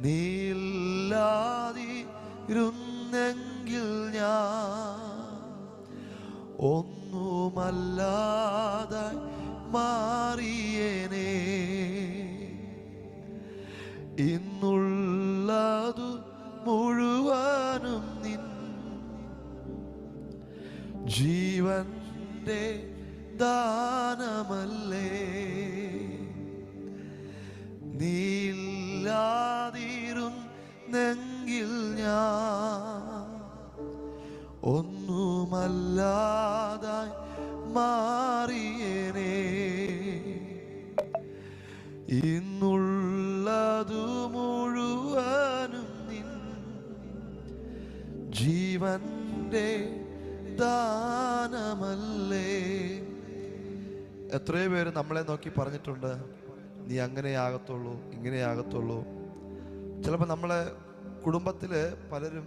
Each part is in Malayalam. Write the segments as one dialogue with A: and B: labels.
A: നീയില്ലാതിരുന്നെങ്കിൽ ഞാൻ ഒന്നുമല്ലാതായി മാറിയേനേ. ഇന്നുള്ളതു മുഴുവനും നിൻ ജീവന്റെ ദാനമല്ലേ. നീയില്ലാതിരുന്നെങ്കിൽ ഞാൻ ഒന്നുമല്ലാതായി മാറിയേനേ. ഇന്നുള്ളതു മുഴുവനും നിൻ ജീവന്റെ ദാനമല്ലേ. എത്രയോ പേര് നമ്മളെ നോക്കി പറഞ്ഞിട്ടുണ്ട്, നീ അങ്ങനെയാകത്തുള്ളൂ, ഇങ്ങനെയാകത്തുള്ളൂ. ചിലപ്പോൾ നമ്മളെ കുടുംബത്തിൽ പലരും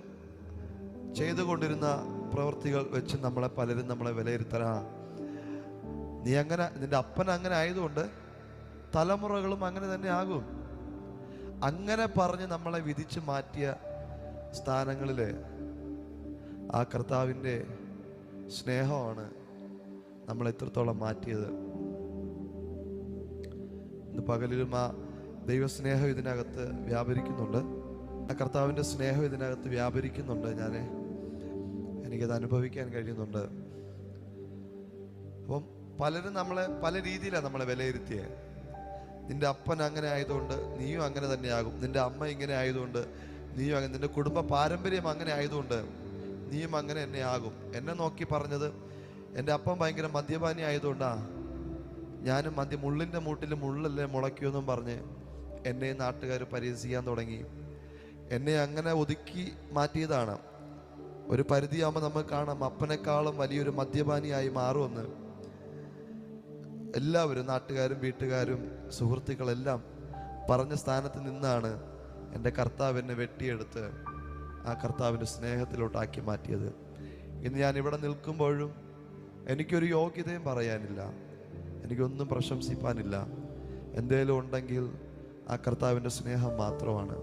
A: ചെയ്തുകൊണ്ടിരുന്ന പ്രവൃത്തികൾ വെച്ച് പലരും നമ്മളെ വിലയിരുത്തലാ. നീ അങ്ങനെ, നിന്റെ അപ്പൻ അങ്ങനെ ആയതുകൊണ്ട് തലമുറകളും അങ്ങനെ തന്നെ ആകും. അങ്ങനെ പറഞ്ഞ് നമ്മളെ വിധിച്ച് മാറ്റിയ സ്ഥാനങ്ങളിൽ ആ കർത്താവിൻ്റെ സ്നേഹമാണ് നമ്മൾ എത്രത്തോളം മാറ്റിയത്. ഇന്ന് പകലിലും ആ ദൈവസ്നേഹം ഇതിനകത്ത് വ്യാപരിക്കുന്നുണ്ട്, ആ കർത്താവിൻ്റെ സ്നേഹം ഇതിനകത്ത് വ്യാപരിക്കുന്നുണ്ട്. എനിക്കത് അനുഭവിക്കാൻ കഴിയുന്നുണ്ട്. അപ്പം പലരും നമ്മളെ പല രീതിയിലാണ് നമ്മളെ വിലയിരുത്തിയത്. നിന്റെ അപ്പൻ അങ്ങനെ ആയതുകൊണ്ട് നീയും അങ്ങനെ തന്നെയാകും, നിന്റെ അമ്മ ഇങ്ങനെ ആയതുകൊണ്ട് നീയും അങ്ങനെ, നിന്റെ കുടുംബ പാരമ്പര്യം അങ്ങനെ ആയതുകൊണ്ട് നീയും അങ്ങനെ തന്നെ ആകും. എന്നെ നോക്കി പറഞ്ഞത്, എൻ്റെ അപ്പൻ ഭയങ്കര മദ്യപാനി ആയതുകൊണ്ടാ ഞാനും മുള്ളിൻ്റെ മൂട്ടിൽ മുള്ളല്ലേ മുളയ്ക്കുമെന്നും പറഞ്ഞ് എന്നെ നാട്ടുകാർ പരിഹസിക്കാൻ തുടങ്ങി. എന്നെ അങ്ങനെ ഒതുക്കി മാറ്റിയതാണ്. ഒരു പരിധിയാകുമ്പോൾ നമുക്ക് കാണാം അപ്പനേക്കാളും വലിയൊരു മദ്യപാനിയായി മാറുമെന്ന്. എല്ലാവരും, നാട്ടുകാരും വീട്ടുകാരും സുഹൃത്തുക്കളെല്ലാം പറഞ്ഞ സ്ഥാനത്ത് നിന്നാണ് എൻ്റെ കർത്താവ് എന്നെ വെട്ടിയെടുത്ത് ആ കർത്താവിൻ്റെ സ്നേഹത്തിലോട്ടാക്കി മാറ്റിയത്. ഇന്ന് ഞാൻ ഇവിടെ നിൽക്കുമ്പോഴും എനിക്കൊരു യോഗ്യതയും പറയാനില്ല, എനിക്കൊന്നും പ്രശംസിപ്പാനില്ല. എന്തേലും ഉണ്ടെങ്കിൽ ആ കർത്താവിൻ്റെ സ്നേഹം മാത്രമാണ്.